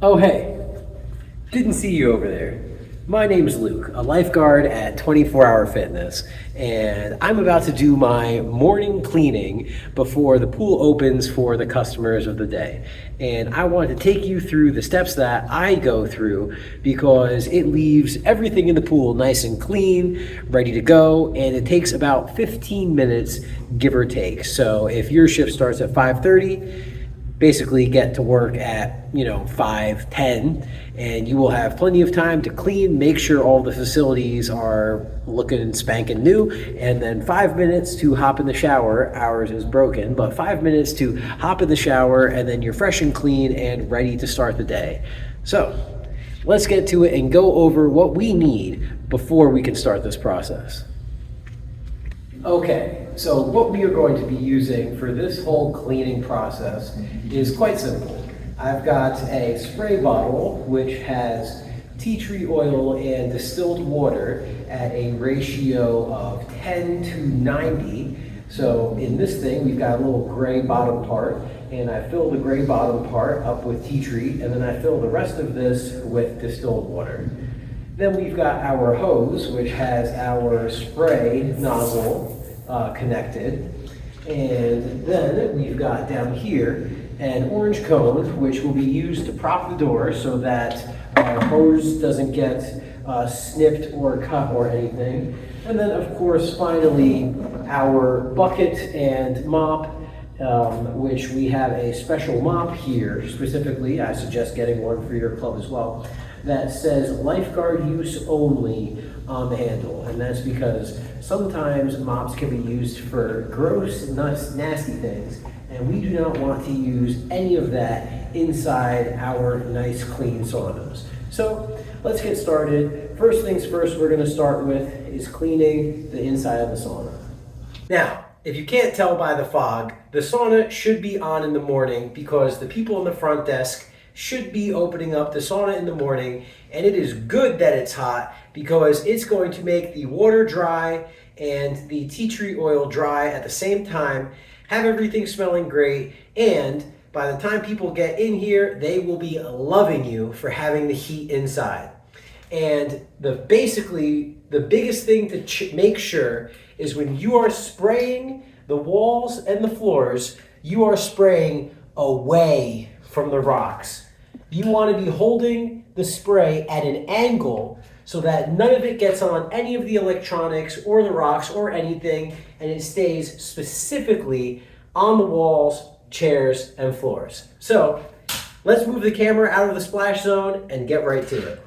Oh, hey, didn't see you over there. My name's Luke, a lifeguard at 24 Hour Fitness, and I'm about to do my morning cleaning before the pool opens for the customers of the day. And I want to take you through the steps that I go through because it leaves everything in the pool nice and clean, ready to go, and it takes about 15 minutes, give or take. So if your shift starts at 5:30, basically get to work at 5:10, and you will have plenty of time to clean, make sure all the facilities are looking spanking new, and then 5 minutes to hop in the shower. Ours is broken, but 5 minutes to hop in the shower, and then you're fresh and clean and ready to start the day. So let's get to it and go over what we need before we can start this process. Okay, so what we are going to be using for this whole cleaning process is quite simple. I've got a spray bottle which has tea tree oil and distilled water at a ratio of 10 to 90. So in this thing, we've got a little gray bottom part, and I fill the gray bottom part up with tea tree, and then I fill the rest of this with distilled water. Then we've got our hose, which has our spray nozzle connected. And then we've got down here an orange cone, which will be used to prop the door so that our hose doesn't get snipped or cut or anything. And then, of course, finally, our bucket and mop, which we have a special mop here. Specifically, I suggest getting one for your club as well, that says lifeguard use only on the handle. And that's because sometimes mops can be used for gross, nasty things, and we do not want to use any of that inside our nice clean saunas. So let's get started. First things first, we're going to start with is cleaning the inside of the sauna. Now, if you can't tell by the fog, the sauna should be on in the morning because the people in the front desk should be opening up the sauna in the morning, and it is good that it's hot because it's going to make the water dry and the tea tree oil dry at the same time, have everything smelling great, and by the time people get in here, they will be loving you for having the heat inside. And basically the biggest thing to make sure is when you are spraying the walls and the floors, you are spraying away from the rocks. You want to be holding the spray at an angle so that none of it gets on any of the electronics or the rocks or anything, and it stays specifically on the walls, chairs, and floors. So let's move the camera out of the splash zone and get right to it.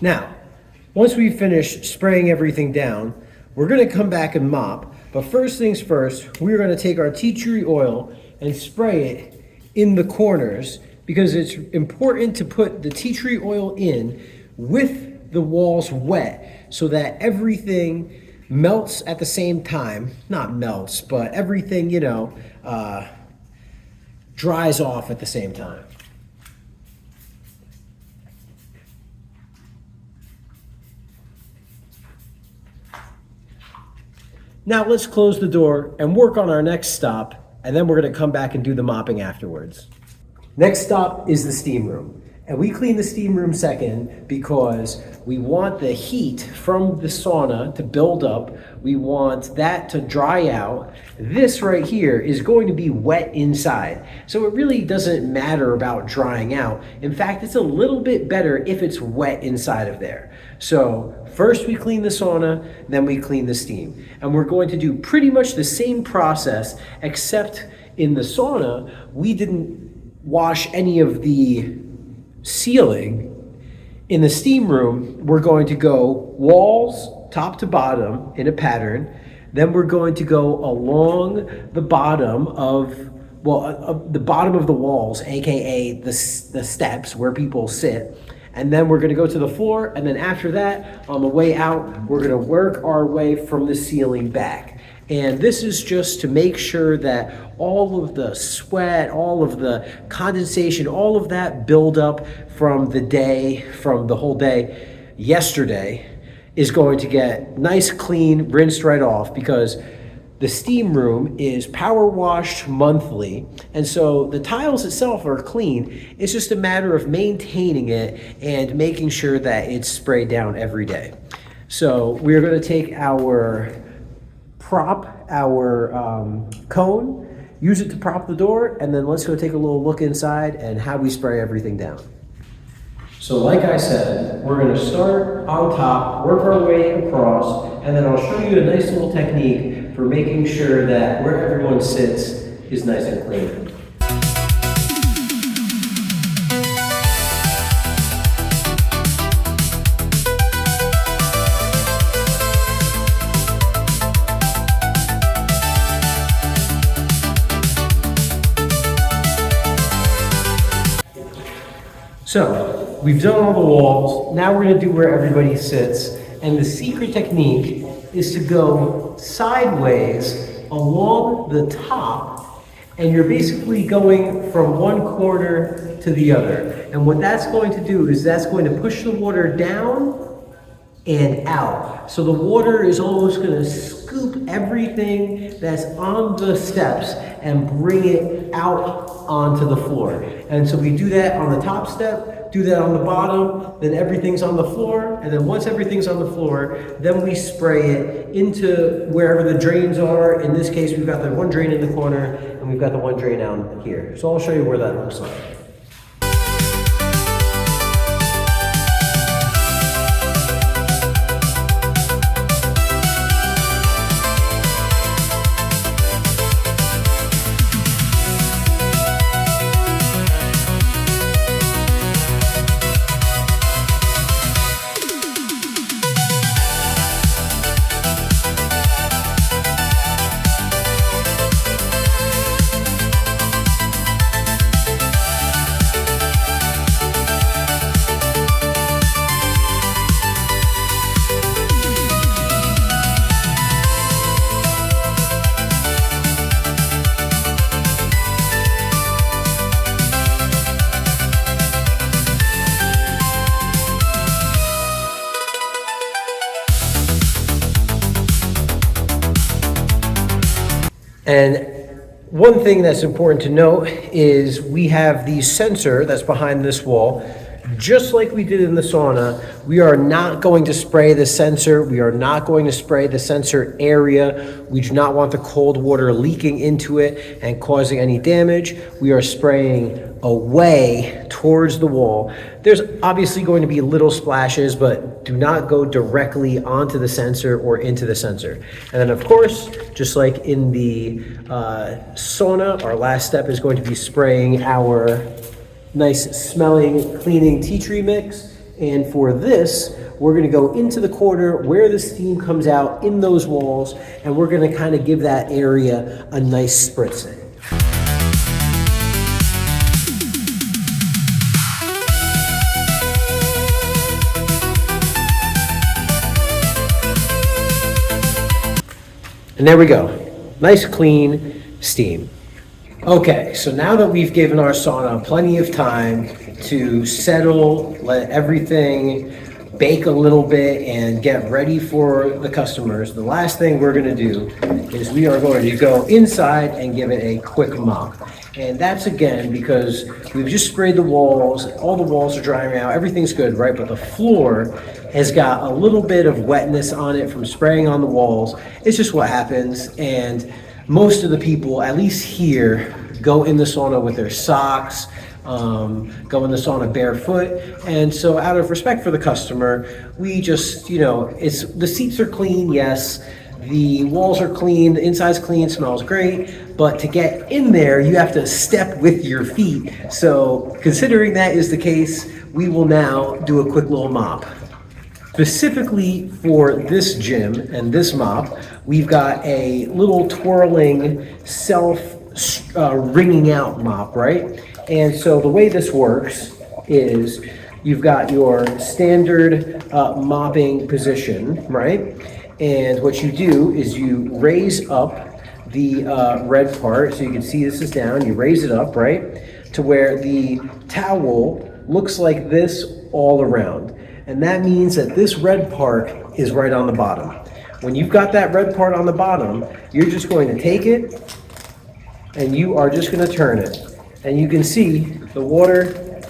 Now, once we finish spraying everything down, we're going to come back and mop. But first things first, we're going to take our tea tree oil and spray it in the corners because it's important to put the tea tree oil in with the walls wet so that everything melts at the same time. Not melts, but everything, dries off at the same time. Now let's close the door and work on our next stop, and then we're going to come back and do the mopping afterwards. Next stop is the steam room. And we clean the steam room second because we want the heat from the sauna to build up. We want that to dry out. This right here is going to be wet inside. So it really doesn't matter about drying out. In fact, it's a little bit better if it's wet inside of there. So first we clean the sauna, then we clean the steam. And we're going to do pretty much the same process, except in the sauna, we didn't wash any of the ceiling. In the steam room, we're going to go walls top to bottom in a pattern, Then we're going to go along the bottom of, the bottom of the walls, AKA the steps where people sit. And then we're gonna go to the floor, and then after that, on the way out, we're gonna work our way from the ceiling back. And this is just to make sure that all of the sweat, all of the condensation, all of that buildup from the whole day yesterday is going to get nice, clean, rinsed right off, because the steam room is power washed monthly, and so the tiles itself are clean. It's just a matter of maintaining it and making sure that it's sprayed down every day. So we're going to take our cone, use it to prop the door, and then let's go take a little look inside and how we spray everything down. So like I said, we're going to start on top, work our way across, and then I'll show you a nice little technique for making sure that where everyone sits is nice and clean. So we've done all the walls. Now we're going to do where everybody sits. And the secret technique is to go sideways along the top, and you're basically going from one corner to the other. And what that's going to do is that's going to push the water down and out. So the water is almost going to scoop everything that's on the steps and bring it out onto the floor. And so we do that on the top step, do that on the bottom, then everything's on the floor, and then once everything's on the floor, then we spray it into wherever the drains are. In this case, we've got the one drain in the corner, and we've got the one drain down here. So I'll show you where that looks like. And one thing that's important to note is we have the sensor that's behind this wall. Just like we did in the sauna, we are not going to spray the sensor. We are not going to spray the sensor area. We do not want the cold water leaking into it and causing any damage. We are spraying away towards the wall. There's obviously going to be little splashes, but do not go directly onto the sensor or into the sensor. And then of course, just like in the sauna, our last step is going to be spraying our nice smelling cleaning tea tree mix. And for this, we're going to go into the corner where the steam comes out in those walls, and we're going to kind of give that area a nice spritzing. And there we go. Nice clean steam. Okay, so now that we've given our sauna plenty of time to settle, let everything bake a little bit and get ready for the customers, the last thing we're going to do is we are going to go inside and give it a quick mop. And that's again because we've just sprayed the walls, all the walls are drying out, everything's good, right? But the floor has got a little bit of wetness on it from spraying on the walls. It's just what happens. And most of the people, at least here, go in the sauna with their socks, go in the sauna barefoot. And so out of respect for the customer, we just, the seats are clean, yes. The walls are clean, the inside's clean, smells great. But to get in there, you have to step with your feet. So considering that is the case, we will now do a quick little mop. Specifically for this gym and this mop, we've got a little twirling ringing out mop, right? And so the way this works is you've got your standard mopping position, right? And what you do is you raise up the red part, so you can see this is down, you raise it up, right? To where the towel looks like this all around. And that means that this red part is right on the bottom. When you've got that red part on the bottom, you're just going to take it and you are just going to turn it. And you can see the water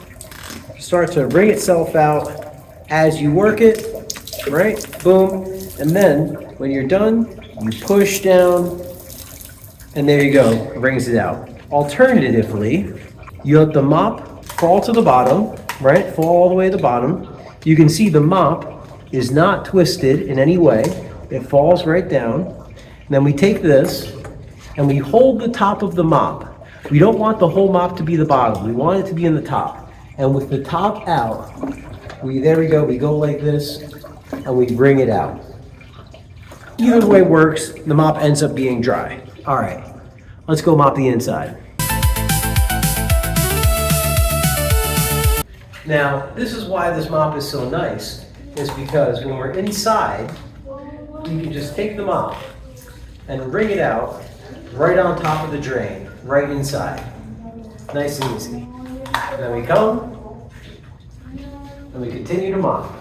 start to wring itself out as you work it, right? Boom. And then when you're done, you push down and there you go, it wrings it out. Alternatively, you let the mop fall to the bottom, right? Fall all the way to the bottom. You can see the mop is not twisted in any way. It falls right down. And then we take this and we hold the top of the mop. We don't want the whole mop to be the bottom. We want it to be in the top. And with the top out, there we go, we go like this and we bring it out. Either way works, the mop ends up being dry. All right, let's go mop the inside. Now, this is why this mop is so nice, is because when we're inside, you can just take the mop and wring it out right on top of the drain, right inside. Nice and easy. Then we come, and we continue to mop.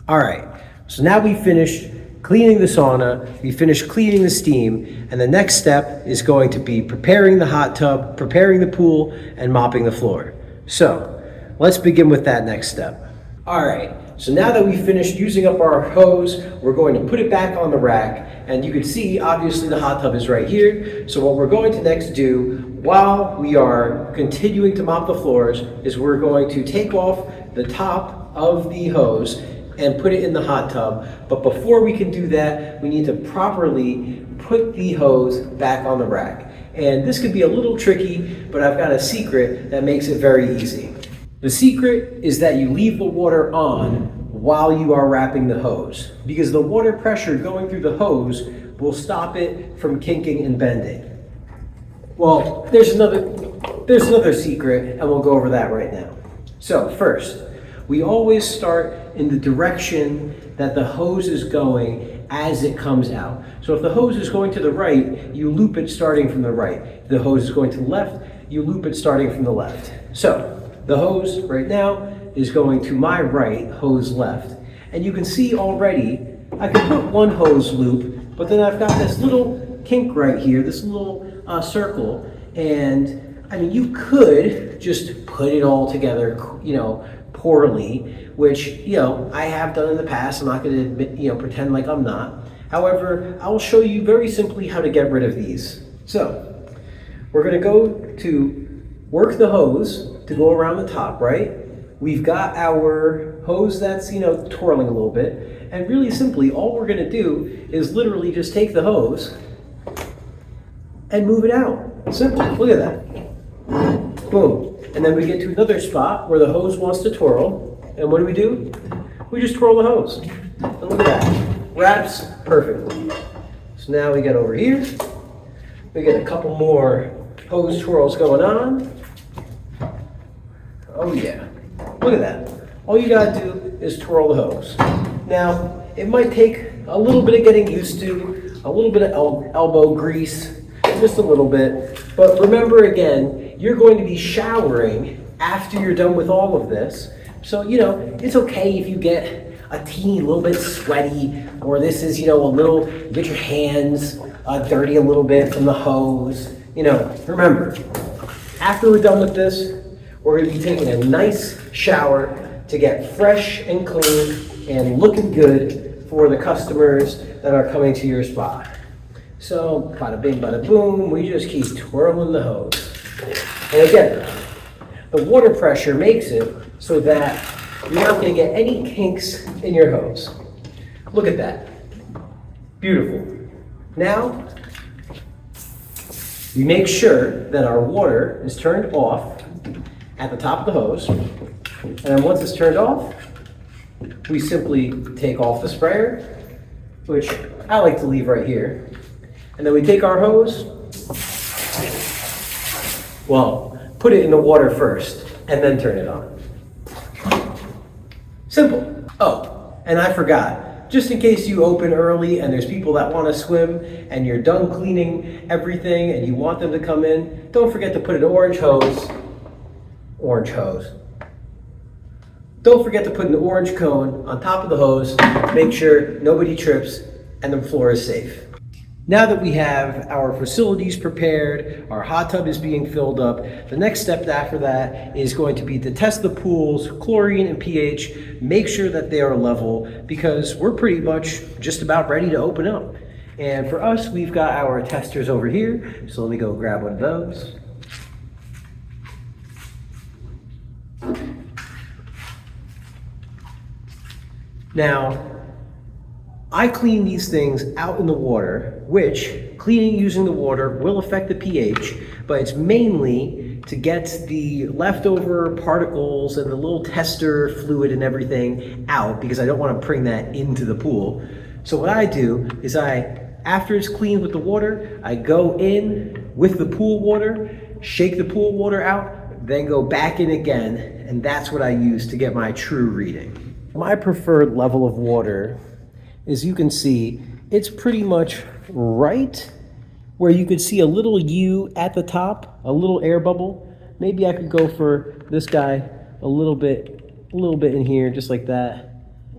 All right, so now we finished cleaning the sauna, we finished cleaning the steam, and the next step is going to be preparing the hot tub, preparing the pool, and mopping the floor. So let's begin with that next step. All right, so now that we finished using up our hose, we're going to put it back on the rack, and you can see obviously the hot tub is right here. So what we're going to next do while we are continuing to mop the floors is we're going to take off the top of the hose and put it in the hot tub. But before we can do that, we need to properly put the hose back on the rack. And this could be a little tricky, but I've got a secret that makes it very easy. The secret is that you leave the water on while you are wrapping the hose, because the water pressure going through the hose will stop it from kinking and bending. Well, there's another secret, and we'll go over that right now. So first, we always start in the direction that the hose is going as it comes out. So if the hose is going to the right, you loop it starting from the right. If the hose is going to the left, you loop it starting from the left. So the hose right now is going to my right, hose left. And you can see already, I can put one hose loop, but then I've got this little kink right here, this little circle. And I mean, you could just put it all together, poorly, which, I have done in the past. I'm not going to admit, pretend like I'm not. However, I'll show you very simply how to get rid of these. So we're going to go to work the hose to go around the top, right? We've got our hose that's, twirling a little bit. And really simply, all we're going to do is literally just take the hose and move it out. Simple. Look at that. Boom. And then we get to another spot where the hose wants to twirl. And what do? We just twirl the hose. And look at that. Wraps perfectly. So now we get over here. We get a couple more hose twirls going on. Oh yeah. Look at that. All you gotta do is twirl the hose. Now, it might take a little bit of getting used to, a little bit of elbow grease, just a little bit. But remember again, you're going to be showering after you're done with all of this. So, it's okay if you get a teeny little bit sweaty, or this is, you get your hands dirty a little bit from the hose. Remember, after we're done with this, we're going to be taking a nice shower to get fresh and clean and looking good for the customers that are coming to your spa. So, bada bing, bada boom, we just keep twirling the hose. And again, the water pressure makes it so that you're not going to get any kinks in your hose. Look at that. Beautiful. Now, we make sure that our water is turned off at the top of the hose. And then once it's turned off, we simply take off the sprayer, which I like to leave right here. And then we take our hose, well, put it in the water first and then turn it on. Simple. Oh, and I forgot, just in case you open early and there's people that want to swim and you're done cleaning everything and you want them to come in, don't forget to put an orange hose. Don't forget to put an orange cone on top of the hose, make sure nobody trips and the floor is safe. Now that we have our facilities prepared, our hot tub is being filled up, the next step after that is going to be to test the pool's chlorine and pH, make sure that they are level, because we're pretty much just about ready to open up. And for us, we've got our testers over here, so let me go grab one of those. Now, I clean these things out in the water, which cleaning using the water will affect the pH, but it's mainly to get the leftover particles and the little tester fluid and everything out, because I don't want to bring that into the pool. So what I do is after it's cleaned with the water, I go in with the pool water, shake the pool water out, then go back in again, and that's what I use to get my true reading. My preferred level of water, as you can see, it's pretty much right where you could see a little U at the top, a little air bubble. Maybe I could go for this guy a little bit in here, just like that.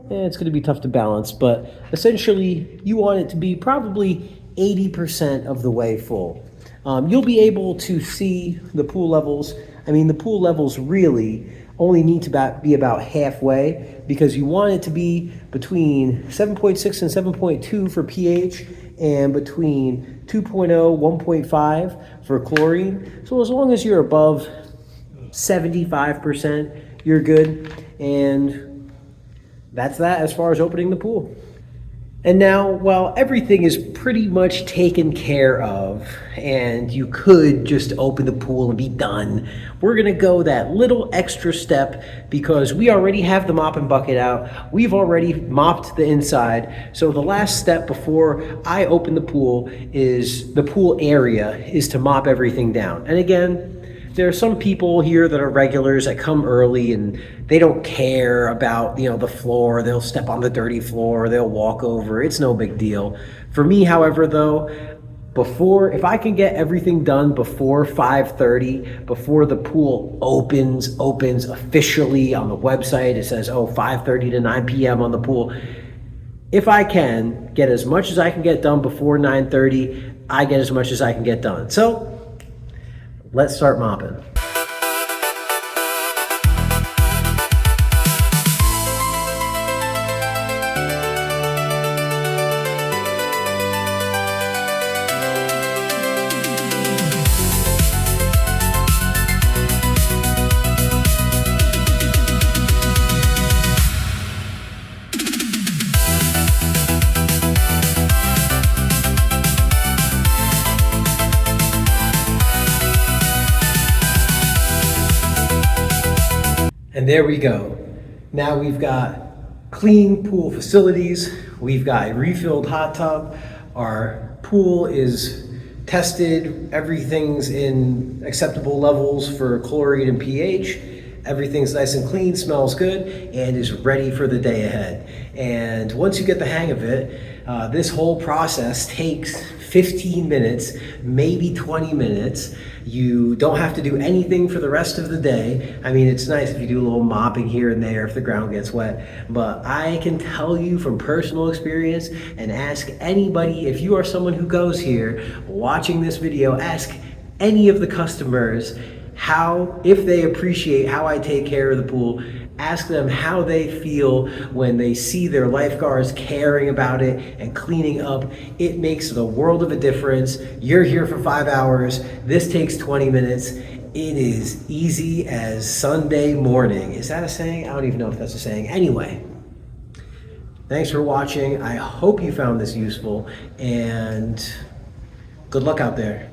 It's gonna be tough to balance, but essentially you want it to be probably 80% of the way full. You'll be able to see the pool levels. I mean, the pool levels really only need to be about halfway, because you want it to be between 7.6 and 7.2 for pH and between 2.0, 1.5 for chlorine. So as long as you're above 75%, you're good. And that's that as far as opening the pool. And now, while everything is pretty much taken care of and you could just open the pool and be done, we're gonna go that little extra step, because we already have the mop and bucket out. We've already mopped the inside. So the last step before I open the pool is the pool area is to mop everything down. And again, there are some people here that are regulars that come early and they don't care about, the floor. They'll step on the dirty floor, they'll walk over. It's no big deal. For me, however, though, if I can get everything done before 5:30, before the pool opens officially on the website, it says, 5:30 to 9 p.m. on the pool. If I can get as much as I can get done before 9:30, I get as much as I can get done. So let's start mopping. And there we go. Now we've got clean pool facilities. We've got a refilled hot tub. Our pool is tested. Everything's in acceptable levels for chlorine and pH. Everything's nice and clean, smells good, and is ready for the day ahead. And once you get the hang of it, this whole process takes 15 minutes, maybe 20 minutes. You don't have to do anything for the rest of the day. I mean, it's nice if you do a little mopping here and there if the ground gets wet, but I can tell you from personal experience, and ask anybody, if you are someone who goes here watching this video, ask any of the customers if they appreciate how I take care of the pool. Ask them how they feel when they see their lifeguards caring about it and cleaning up. It makes the world of a difference. You're here for 5 hours. This takes 20 minutes. It is easy as Sunday morning. Is that a saying? I don't even know if that's a saying. Anyway, thanks for watching. I hope you found this useful, and good luck out there.